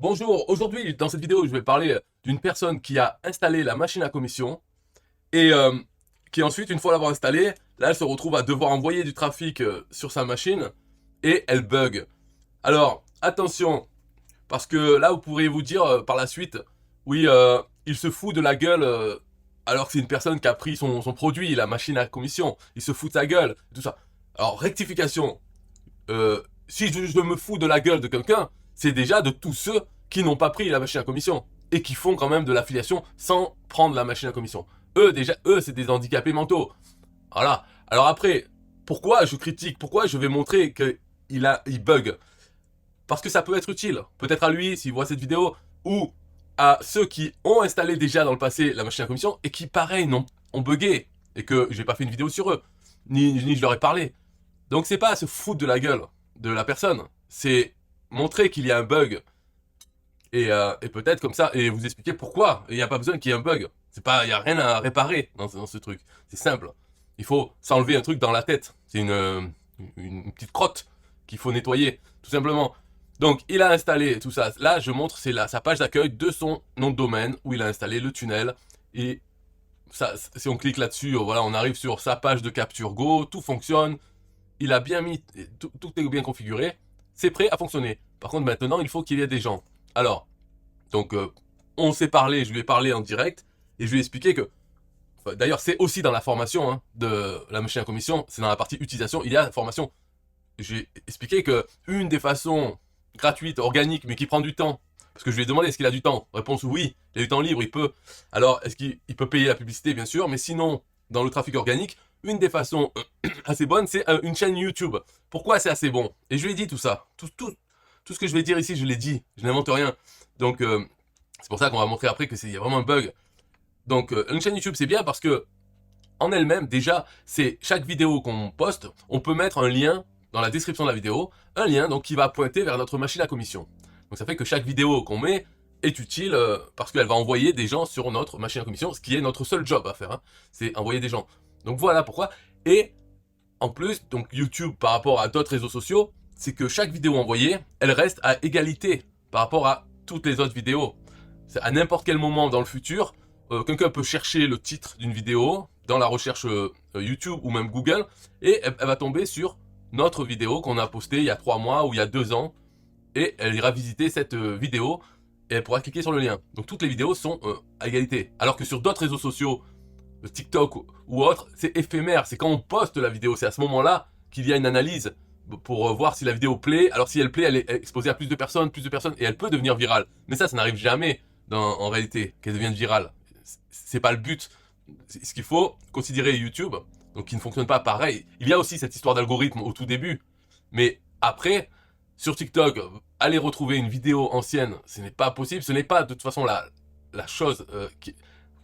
Bonjour, aujourd'hui dans cette vidéo je vais parler d'une personne qui a installé la machine à commission et qui ensuite, une fois l'avoir installée, là elle se retrouve à devoir envoyer du trafic sur sa machine et elle bug. Alors attention, parce que là vous pourriez vous dire par la suite, oui il se fout de la gueule alors que c'est une personne qui a pris son produit, la machine à commission, il se fout de sa gueule, tout ça. Alors rectification, si je me fous de la gueule de quelqu'un, c'est déjà de tous ceux qui n'ont pas pris la machine à commission et qui font quand même de l'affiliation sans prendre la machine à commission. Eux, c'est des handicapés mentaux. Voilà. Alors après, pourquoi je critique, pourquoi je vais montrer qu'il bug? Parce que ça peut être utile. Peut-être à lui, s'il voit cette vidéo, ou à ceux qui ont installé déjà dans le passé la machine à commission et qui, pareil, ont bugué et que j'ai pas fait une vidéo sur eux, ni je leur ai parlé. Donc c'est pas se foutre de la gueule de la personne, c'est montrer qu'il y a un bug et peut-être comme ça et vous expliquer pourquoi. Il n'y a pas besoin qu'il y ait un bug. C'est pas, il y a rien à réparer dans ce truc. C'est simple. Il faut s'enlever un truc dans la tête. C'est une petite crotte qu'il faut nettoyer, tout simplement. Donc il a installé tout ça. Là je montre c'est sa page d'accueil de son nom de domaine où il a installé le tunnel et ça, si on clique là-dessus, voilà, on arrive sur sa page de capture Go, tout fonctionne, il a bien mis, tout est bien configuré, c'est prêt à fonctionner. Par contre, maintenant, il faut qu'il y ait des gens. Alors, donc, on s'est parlé, je lui ai parlé en direct, et je lui ai expliqué que, enfin, d'ailleurs, c'est aussi dans la formation de la machine à commission, c'est dans la partie utilisation, il y a la formation. J'ai expliqué que une des façons gratuites, organiques, mais qui prend du temps, parce que je lui ai demandé est-ce qu'il a du temps. Réponse oui, il a du temps libre, il peut. Alors, est-ce qu'il peut payer la publicité, bien sûr, mais sinon, dans le trafic organique, une des façons assez bonnes, c'est une chaîne YouTube. Pourquoi c'est assez bon? Et je lui ai dit tout ça. Tout ce que je vais dire ici, je l'ai dit. Je n'invente rien. Donc, c'est pour ça qu'on va montrer après qu'il y a vraiment un bug. Donc, une chaîne YouTube, c'est bien parce que, en elle-même, déjà, c'est chaque vidéo qu'on poste, on peut mettre un lien dans la description de la vidéo, un lien donc qui va pointer vers notre machine à commission. Donc ça fait que chaque vidéo qu'on met est utile parce qu'elle va envoyer des gens sur notre machine à commission, ce qui est notre seul job à faire, hein, c'est envoyer des gens. Donc voilà pourquoi. Et en plus, donc YouTube par rapport à d'autres réseaux sociaux, c'est que chaque vidéo envoyée, elle reste à égalité par rapport à toutes les autres vidéos. C'est à n'importe quel moment dans le futur, quelqu'un peut chercher le titre d'une vidéo dans la recherche YouTube ou même Google et elle va tomber sur notre vidéo qu'on a postée il y a 3 mois ou il y a 2 ans et elle ira visiter cette vidéo et elle pourra cliquer sur le lien. Donc toutes les vidéos sont à égalité. Alors que sur d'autres réseaux sociaux, TikTok ou autre, c'est éphémère. C'est quand on poste la vidéo, c'est à ce moment-là qu'il y a une analyse pour voir si la vidéo plaît. Alors si elle plaît, elle est exposée à plus de personnes, et elle peut devenir virale. Mais ça n'arrive jamais en réalité qu'elle devienne virale. C'est pas le but. Ce qu'il faut considérer YouTube, donc qui ne fonctionne pas pareil. Il y a aussi cette histoire d'algorithme au tout début, mais après, sur TikTok, aller retrouver une vidéo ancienne, ce n'est pas possible. Ce n'est pas de toute façon la chose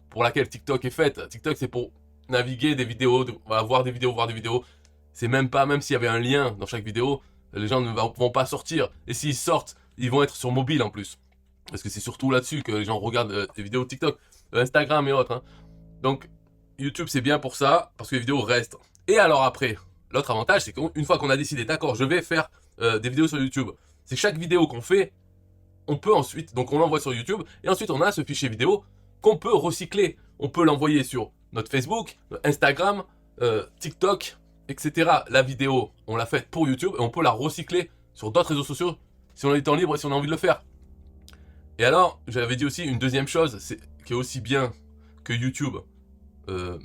pour laquelle TikTok est faite. TikTok, c'est pour naviguer des vidéos, voir des vidéos, voir des vidéos. C'est même pas, même s'il y avait un lien dans chaque vidéo, les gens ne vont pas sortir. Et s'ils sortent, ils vont être sur mobile en plus. Parce que c'est surtout là-dessus que les gens regardent des vidéos TikTok, Instagram et autres. Hein. Donc, YouTube, c'est bien pour ça, parce que les vidéos restent. Et alors après, l'autre avantage, c'est qu'une fois qu'on a décidé, d'accord, je vais faire des vidéos sur YouTube, c'est chaque vidéo qu'on fait, on peut ensuite, donc on l'envoie sur YouTube, et ensuite on a ce fichier vidéo qu'on peut recycler. On peut l'envoyer sur notre Facebook, Instagram, TikTok, etc. La vidéo, on l'a faite pour YouTube, et on peut la recycler sur d'autres réseaux sociaux si on a du temps libre et si on a envie de le faire. Et alors, j'avais dit aussi une deuxième chose, qui est aussi bien que YouTube, euh,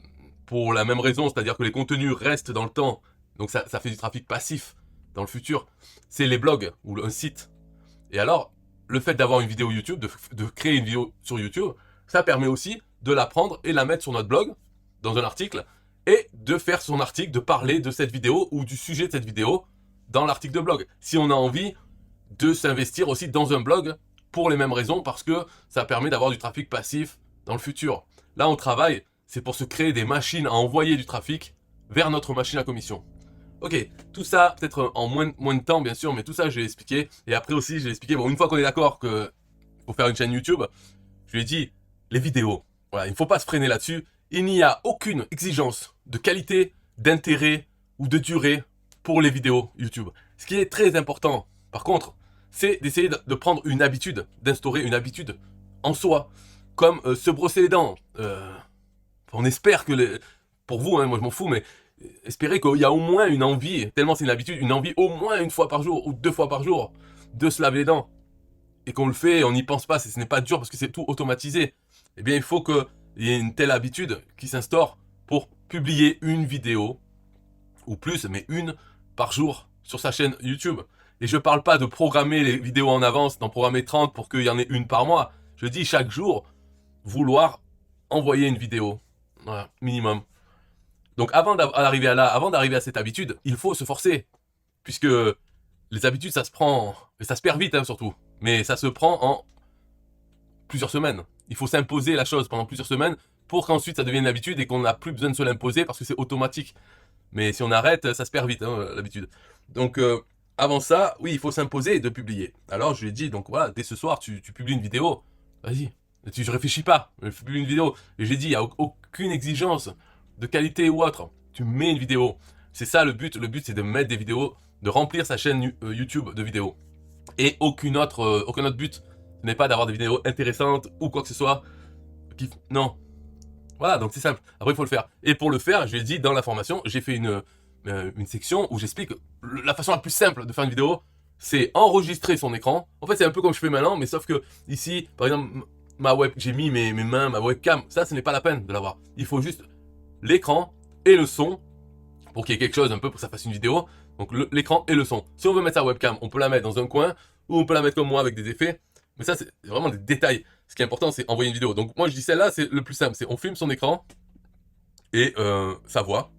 pour la même raison, c'est-à-dire que les contenus restent dans le temps, donc ça fait du trafic passif dans le futur, c'est les blogs ou un site. Et alors, le fait d'avoir une vidéo YouTube, de créer une vidéo sur YouTube, ça permet aussi de la prendre et la mettre sur notre blog, dans un article, et de faire son article, de parler de cette vidéo ou du sujet de cette vidéo dans l'article de blog. Si on a envie de s'investir aussi dans un blog pour les mêmes raisons, parce que ça permet d'avoir du trafic passif dans le futur. Là, on travaille, c'est pour se créer des machines à envoyer du trafic vers notre machine à commission. Ok, tout ça, peut-être en moins de temps, bien sûr, mais tout ça, j'ai expliqué. Et après aussi, j'ai expliqué, bon, une fois qu'on est d'accord qu'il faut faire une chaîne YouTube, je lui ai dit, les vidéos, voilà, il ne faut pas se freiner là-dessus. Il n'y a aucune exigence de qualité, d'intérêt ou de durée pour les vidéos YouTube. Ce qui est très important, par contre, c'est d'essayer de prendre une habitude, d'instaurer une habitude en soi, comme se brosser les dents. On espère que, pour vous, hein, moi je m'en fous, mais espérez qu'il y a au moins une envie, tellement c'est une habitude, une envie au moins une fois par jour ou 2 fois par jour de se laver les dents. Et qu'on le fait, on n'y pense pas, ce n'est pas dur parce que c'est tout automatisé. Eh bien, il faut qu'il y ait une telle habitude qui s'instaure pour publier une vidéo, ou plus, mais une par jour sur sa chaîne YouTube. Et je parle pas de programmer les vidéos en avance, d'en programmer 30 pour qu'il y en ait une par mois. Je dis chaque jour, vouloir envoyer une vidéo. Voilà, minimum. Donc avant d'arriver à cette habitude, il faut se forcer. Puisque les habitudes, ça se prend, et ça se perd vite hein, surtout. Mais ça se prend en plusieurs semaines. Il faut s'imposer la chose pendant plusieurs semaines pour qu'ensuite ça devienne une habitude et qu'on n'a plus besoin de se l'imposer parce que c'est automatique. Mais si on arrête, ça se perd vite, hein, l'habitude. Donc, avant ça, oui, il faut s'imposer de publier. Alors, je lui ai dit, donc voilà, dès ce soir, tu publies une vidéo. Vas-y. Je réfléchis pas. Je publie une vidéo. Et j'ai dit, il n'y a aucune exigence de qualité ou autre. Tu mets une vidéo. C'est ça le but. Le but, c'est de mettre des vidéos, de remplir sa chaîne YouTube de vidéos. Et aucun autre but. Ce n'est pas d'avoir des vidéos intéressantes ou quoi que ce soit. Non. Voilà, donc c'est simple. Après, il faut le faire. Et pour le faire, je l'ai dit dans la formation, j'ai fait une section où j'explique la façon la plus simple de faire une vidéo, c'est enregistrer son écran. En fait, c'est un peu comme je fais maintenant, mais sauf que ici, par exemple, j'ai mis mes mains, ma webcam. Ça, ce n'est pas la peine de l'avoir. Il faut juste l'écran et le son pour qu'il y ait quelque chose un peu pour que ça fasse une vidéo. Donc l'écran et le son. Si on veut mettre sa webcam, on peut la mettre dans un coin ou on peut la mettre comme moi avec des effets. Mais ça, c'est vraiment des détails. Ce qui est important, c'est envoyer une vidéo. Donc moi, je dis celle-là, c'est le plus simple. C'est on filme son écran et sa voix.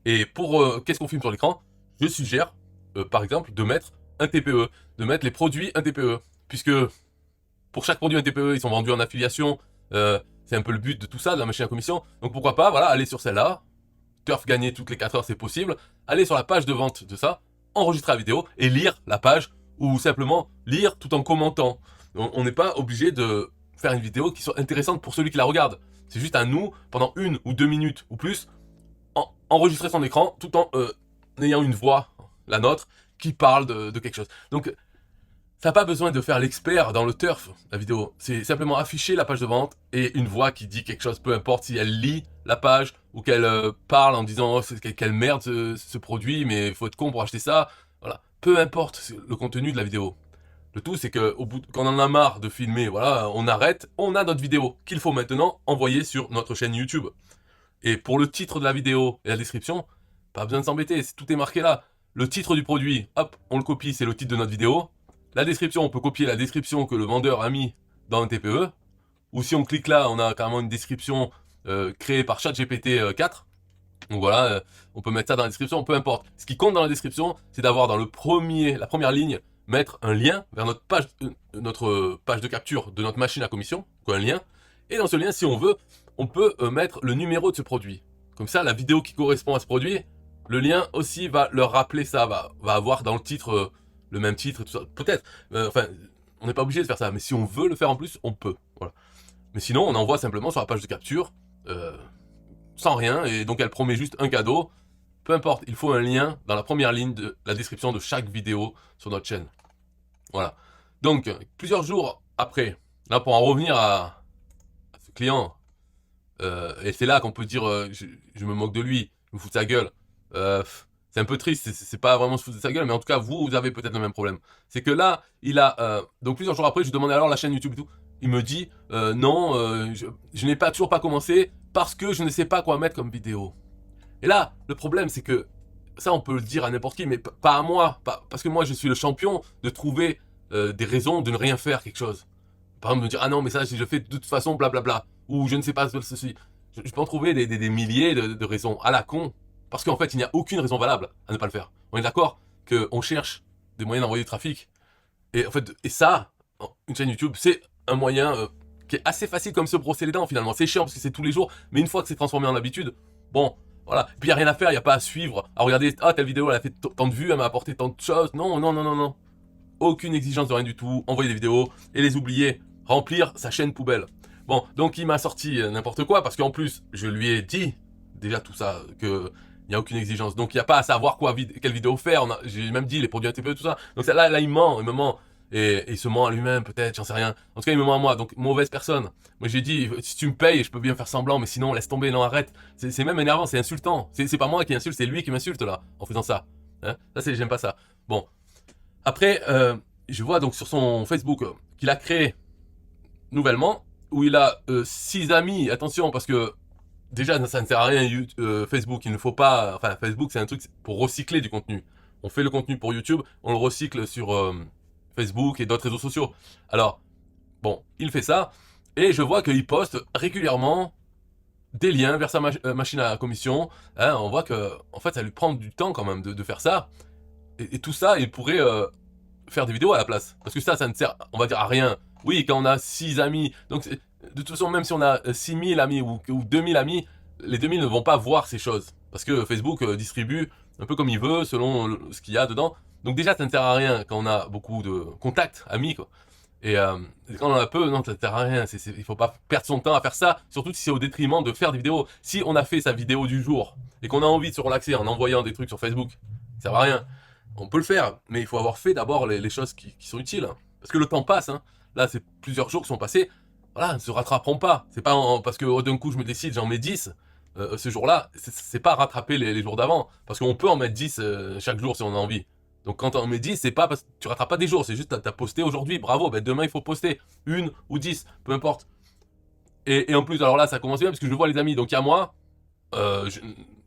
Et pour qu'est-ce qu'on filme sur l'écran, je suggère, par exemple, de mettre un TPE, de mettre les produits un TPE. Puisque pour chaque produit un TPE, ils sont vendus en affiliation. C'est un peu le but de tout ça, de la machine à commission. Donc pourquoi pas, voilà, aller sur celle-là. Turf gagner toutes les 4 heures, c'est possible. Aller sur la page de vente de ça, enregistrer la vidéo et lire la page ou simplement lire tout en commentant. On n'est pas obligé de faire une vidéo qui soit intéressante pour celui qui la regarde. C'est juste à nous, pendant 1 ou 2 minutes ou plus, enregistrer son écran tout en ayant une voix, la nôtre, qui parle de quelque chose. Donc, ça n'a pas besoin de faire l'expert dans le turf, la vidéo. C'est simplement afficher la page de vente et une voix qui dit quelque chose, peu importe si elle lit la page ou qu'elle parle en disant oh, quelle merde ce produit, mais il faut être con pour acheter ça. Voilà. Peu importe le contenu de la vidéo. Le tout, c'est que quand on en a marre de filmer, voilà, on arrête, on a notre vidéo qu'il faut maintenant envoyer sur notre chaîne YouTube. Et pour le titre de la vidéo et la description, pas besoin de s'embêter, tout est marqué là. Le titre du produit, hop, on le copie, c'est le titre de notre vidéo. La description, on peut copier la description que le vendeur a mis dans un TPE. Ou si on clique là, on a carrément une description créée par ChatGPT 4. Donc voilà, on peut mettre ça dans la description, peu importe. Ce qui compte dans la description, c'est d'avoir dans la première ligne, mettre un lien vers notre page de capture de notre machine à commission, quoi, un lien. Et dans ce lien, si on veut, on peut mettre le numéro de ce produit. Comme ça, la vidéo qui correspond à ce produit, le lien aussi va leur rappeler ça, va avoir dans le titre le même titre et tout ça. Peut-être, enfin, on n'est pas obligé de faire ça, mais si on veut le faire en plus, on peut. Voilà. Mais sinon, on envoie simplement sur la page de capture, sans rien, et donc elle promet juste un cadeau. Peu importe, il faut un lien dans la première ligne de la description de chaque vidéo sur notre chaîne. Voilà. Donc, plusieurs jours après, là pour en revenir à ce client, et c'est là qu'on peut dire je me moque de lui, je me fous de sa gueule. C'est un peu triste, c'est pas vraiment se foutre de sa gueule, mais en tout cas, vous avez peut-être le même problème. C'est que là, il a... donc plusieurs jours après, je lui demandais alors la chaîne YouTube et tout. Il me dit, non, je n'ai toujours pas commencé parce que je ne sais pas quoi mettre comme vidéo. Et là, le problème, c'est que ça, on peut le dire à n'importe qui, mais pas à moi. Parce que moi, je suis le champion de trouver des raisons de ne rien faire quelque chose. Par exemple, me dire, ah non, mais ça, si je fais de toute façon, blablabla. Ou je ne sais pas ceci. Je peux en trouver des milliers de raisons à la con. Parce qu'en fait, il n'y a aucune raison valable à ne pas le faire. On est d'accord qu'on cherche des moyens d'envoyer du trafic. Et en fait, ça, une chaîne YouTube, c'est un moyen qui est assez facile comme se brosser les dents finalement. C'est chiant parce que c'est tous les jours, mais une fois que c'est transformé en habitude, bon, voilà. Puis il n'y a rien à faire, il n'y a pas à suivre, à regarder, ah, telle vidéo, elle a fait tant de vues, elle m'a apporté tant de choses. Non, non, non, non, non. Aucune exigence de rien du tout. Envoyer des vidéos et les oublier. Remplir sa chaîne poubelle. Bon, donc il m'a sorti n'importe quoi parce qu'en plus, je lui ai dit déjà tout ça, que il n'y a aucune exigence. Donc il n'y a pas à savoir quelle vidéo faire. J'ai même dit les produits ATP, tout ça. Donc là, il ment, il me ment. et il se ment à lui-même, peut-être, j'en sais rien. En tout cas, il me ment à moi, donc mauvaise personne. Moi, j'ai dit, si tu me payes, je peux bien faire semblant, mais sinon, laisse tomber, non, arrête. C'est même énervant, c'est insultant. C'est pas moi qui insulte, c'est lui qui m'insulte, là, en faisant ça. Hein, ça, j'aime pas ça. Bon. Après, je vois donc sur son Facebook qu'il a créé nouvellement, où il a 6 amis, attention, parce que déjà, ça ne sert à rien, Facebook, il ne faut pas... Enfin, Facebook, c'est un truc pour recycler du contenu. On fait le contenu pour YouTube, on le recycle sur Facebook et d'autres réseaux sociaux. Alors, bon, il fait ça, et je vois qu'il poste régulièrement des liens vers sa machine à commission. Hein, on voit que, en fait, ça lui prend du temps quand même de faire ça. Et tout ça, il pourrait faire des vidéos à la place. Parce que ça ne sert, on va dire, à rien. Oui, quand on a 6 amis, donc de toute façon, même si on a 6000 amis ou 2000 amis, les 2000 ne vont pas voir ces choses. Parce que Facebook distribue un peu comme il veut, selon ce qu'il y a dedans. Donc déjà, ça ne sert à rien quand on a beaucoup de contacts, amis, quoi. Et quand on en a peu, non, ça ne sert à rien. Il faut pas perdre son temps à faire ça, surtout si c'est au détriment de faire des vidéos. Si on a fait sa vidéo du jour et qu'on a envie de se relaxer en envoyant des trucs sur Facebook, ça sert à rien. On peut le faire, mais il faut avoir fait d'abord les choses qui sont utiles. Parce que le temps passe, hein. Là, c'est plusieurs jours qui sont passés. Voilà, ne se rattraperont pas. C'est pas parce que d'un coup je me décide, j'en mets 10 ce jour-là. C'est pas rattraper les jours d'avant. Parce qu'on peut en mettre 10 chaque jour si on a envie. Donc quand on met 10, c'est pas parce que tu rattrapes pas des jours, c'est juste t'as posté aujourd'hui, bravo, ben demain il faut poster une ou 10, peu importe. Et en plus, alors là, ça commence bien parce que je vois les amis. Donc il y a moi,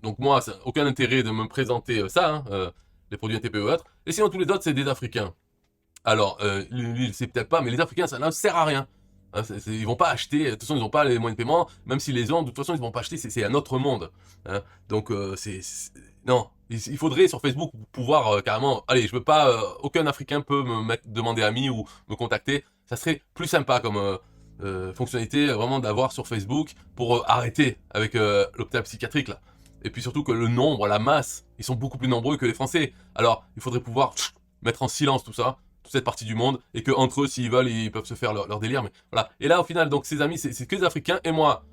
donc moi, ça n'a aucun intérêt de me présenter ça, hein, les produits NTP ou autres. Et sinon, tous les autres, c'est des Africains. Alors, lui, il sait peut-être pas, mais les Africains, ça ne sert à rien. Hein, ils vont pas acheter, de toute façon, ils n'ont pas les moyens de paiement, même s'ils les ont, de toute façon, ils vont pas acheter, c'est un autre monde. Hein. Donc, non, il faudrait sur Facebook pouvoir carrément, allez, je veux pas, aucun Africain peut demander ami ou me contacter. Ça serait plus sympa comme fonctionnalité vraiment d'avoir sur Facebook pour arrêter avec l'hôpital psychiatrique là. Et puis surtout que le nombre, la masse, ils sont beaucoup plus nombreux que les Français. Alors, il faudrait pouvoir mettre en silence tout ça, toute cette partie du monde, et que entre eux, s'ils veulent, ils peuvent se faire leur délire. Mais voilà. Et là, au final, donc ses amis, c'est que des Africains et moi,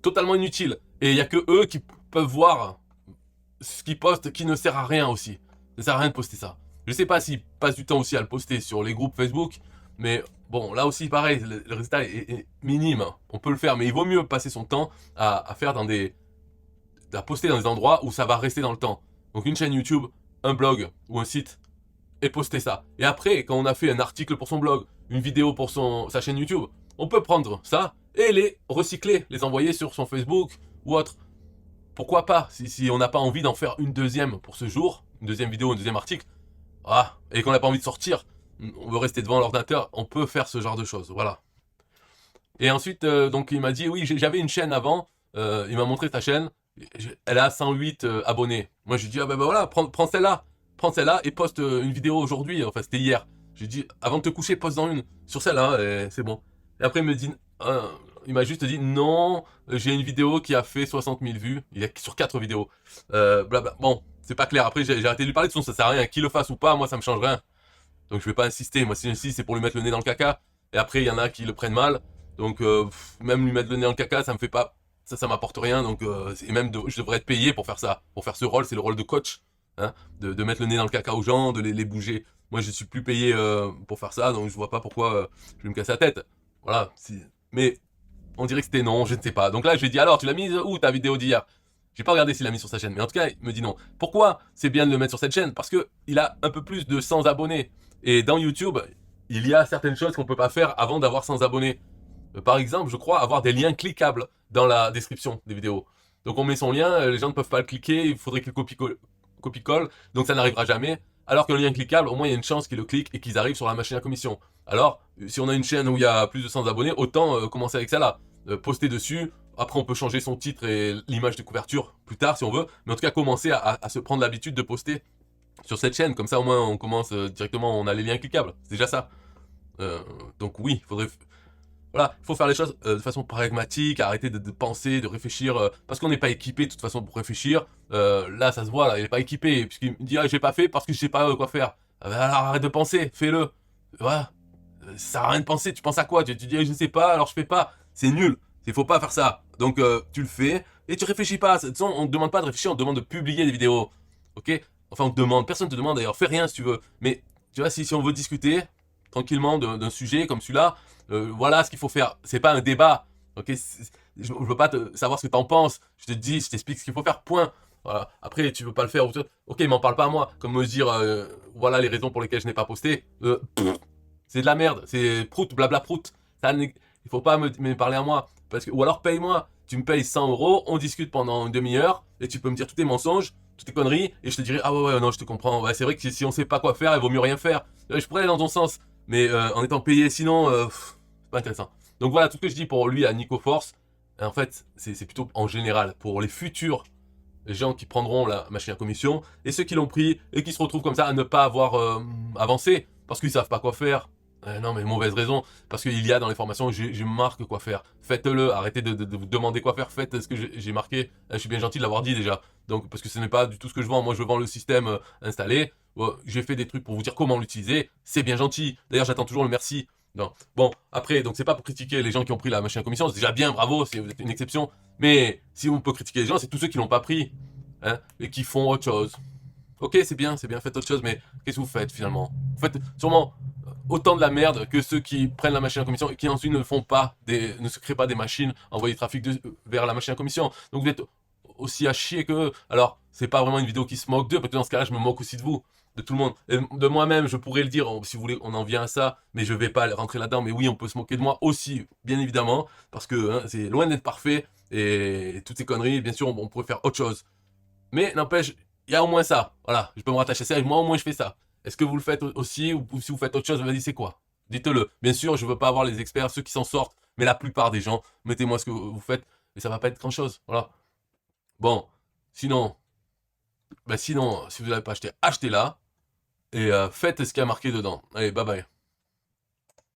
totalement inutile. Et il y a que eux qui peuvent voir ce qu'ils postent, qui ne sert à rien aussi. Ça ne sert à rien de poster ça. Je sais pas s'ils passent du temps aussi à le poster sur les groupes Facebook, mais bon, là aussi, pareil, le résultat est minime. On peut le faire, mais il vaut mieux passer son temps à faire à poster dans des endroits où ça va rester dans le temps. Donc une chaîne YouTube, un blog ou un site, et poster ça. Et après, quand on a fait un article pour son blog, une vidéo pour sa chaîne YouTube, on peut prendre ça et les recycler, les envoyer sur son Facebook ou autre. Pourquoi pas, si on n'a pas envie d'en faire une deuxième pour ce jour, une deuxième vidéo, un deuxième article, et qu'on n'a pas envie de sortir, on veut rester devant l'ordinateur, on peut faire ce genre de choses, voilà. Et ensuite, donc il m'a dit, oui, j'avais une chaîne avant, il m'a montré ta chaîne, elle a 108 abonnés. Moi, j'ai dit, ah ben voilà, prends celle-là et poste une vidéo aujourd'hui, enfin c'était hier. J'ai dit, avant de te coucher, poste-en une sur celle-là, et c'est bon. Et après, il m'a juste dit, non, j'ai une vidéo qui a fait 60 000 vues, il est sur 4 vidéos. Blabla. Bon, c'est pas clair, après j'ai arrêté de lui parler, de toute façon ça sert à rien, qu'il le fasse ou pas, moi ça me change rien. Donc je vais pas insister, moi si j'insiste c'est pour lui mettre le nez dans le caca, et après il y en a qui le prennent mal, donc même lui mettre le nez dans le caca, ça me fait pas, ça m'apporte rien, donc et même je devrais être payé pour faire ça, pour faire ce rôle, c'est le rôle de coach, hein, de mettre le nez dans le caca aux gens, de les bouger. Moi je suis plus payé pour faire ça, donc je vois pas pourquoi je vais me casser la tête. Voilà, mais on dirait que c'était non, je ne sais pas. Donc là je lui ai dit, alors tu l'as mise où ta vidéo d'hier? J'ai pas regardé s'il l'a mis sur sa chaîne, mais en tout cas, il me dit non. Pourquoi c'est bien de le mettre sur cette chaîne? Parce que il a un peu plus de 100 abonnés. Et dans YouTube, il y a certaines choses qu'on peut pas faire avant d'avoir 100 abonnés. Par exemple, je crois avoir des liens cliquables dans la description des vidéos. Donc on met son lien, les gens ne peuvent pas le cliquer, il faudrait qu'il copie-colle, donc ça n'arrivera jamais. Alors qu'un lien cliquable, au moins il y a une chance qu'ils le cliquent et qu'ils arrivent sur la machine à commission. Alors, si on a une chaîne où il y a plus de 100 abonnés, autant commencer avec celle-là. Poster dessus, après on peut changer son titre et l'image de couverture plus tard si on veut, mais en tout cas commencer à se prendre l'habitude de poster sur cette chaîne, comme ça au moins on commence directement, on a les liens cliquables, c'est déjà ça. Donc oui, il faudrait... Voilà, il faut faire les choses de façon pragmatique, arrêter de penser, de réfléchir, parce qu'on n'est pas équipé de toute façon pour réfléchir. Là ça se voit, là, il n'est pas équipé, puisqu'il me dit ah, j'ai pas fait parce que je sais pas quoi faire. Ah, ben, alors arrête de penser, fais-le. Voilà, ça sert à rien de penser, tu penses à quoi? Tu dis je ne sais pas, alors je fais pas, c'est nul. Il faut pas faire ça. Donc tu le fais et tu réfléchis pas. De toute façon, on te demande pas de réfléchir, on te demande de publier des vidéos. Ok? Enfin, on te demande, personne te demande d'ailleurs, fais rien si tu veux. Mais tu vois, si on veut discuter, tranquillement d'un sujet comme celui-là. Voilà ce qu'il faut faire. C'est pas un débat. Ok, je veux pas savoir ce que t'en penses. Je te dis, je t'explique ce qu'il faut faire. Point. Voilà. Après, tu veux pas le faire. Ok, il m'en parle pas à moi. Comme me dire, voilà les raisons pour lesquelles je n'ai pas posté. C'est de la merde. C'est prout, blabla prout. Il faut pas me parler à moi. Ou alors paye-moi. Tu me payes 100 euros, on discute pendant une demi-heure et tu peux me dire tous tes mensonges, toutes tes conneries et je te dirai ah ouais non je te comprends. Ouais, c'est vrai que si on sait pas quoi faire, il vaut mieux rien faire. Je pourrais aller dans ton sens, mais en étant payé sinon, c'est pas intéressant. Donc voilà tout ce que je dis pour lui à Nico Force. En fait, c'est plutôt en général pour les futurs gens qui prendront la machine à commission et ceux qui l'ont pris et qui se retrouvent comme ça à ne pas avoir avancé parce qu'ils savent pas quoi faire. Non mais mauvaise raison, parce qu'il y a dans les formations, je marque quoi faire. Faites-le, arrêtez de vous demander quoi faire, faites ce que j'ai marqué. Je suis bien gentil de l'avoir dit déjà. Donc parce que ce n'est pas du tout ce que je vends, moi je vends le système installé. J'ai fait des trucs pour vous dire comment l'utiliser, c'est bien gentil. D'ailleurs j'attends toujours le merci. Non. Bon, après, donc c'est pas pour critiquer les gens qui ont pris la machine à commission, c'est déjà bien, bravo, vous êtes une exception. Mais si on peut critiquer les gens, c'est tous ceux qui l'ont pas pris, hein, et qui font autre chose. Ok, c'est bien, faites autre chose, mais qu'est-ce que vous faites finalement? Vous faites sûrement autant de la merde que ceux qui prennent la machine à commission et qui ensuite ne se créent pas des machines, envoyer du trafic vers la machine à commission. Donc vous êtes aussi à chier que eux. Alors, c'est pas vraiment une vidéo qui se moque d'eux, parce que dans ce cas-là, je me moque aussi de vous, de tout le monde. Et de moi-même, je pourrais le dire, si vous voulez, on en vient à ça, mais je vais pas rentrer là-dedans. Mais oui, on peut se moquer de moi aussi, bien évidemment, parce que hein, c'est loin d'être parfait, et toutes ces conneries, bien sûr, on pourrait faire autre chose. Mais n'empêche, il y a au moins ça. Voilà, je peux me rattacher à ça et moi au moins je fais ça. Est-ce que vous le faites aussi ou si vous faites autre chose, vas-y, c'est quoi? Dites-le. Bien sûr, je veux pas avoir les experts, ceux qui s'en sortent, mais la plupart des gens, mettez-moi ce que vous faites et ça va pas être grand-chose. Voilà. Bon, sinon, si vous n'avez pas acheté, achetez-la et faites ce qu'il y a marqué dedans. Allez, bye bye.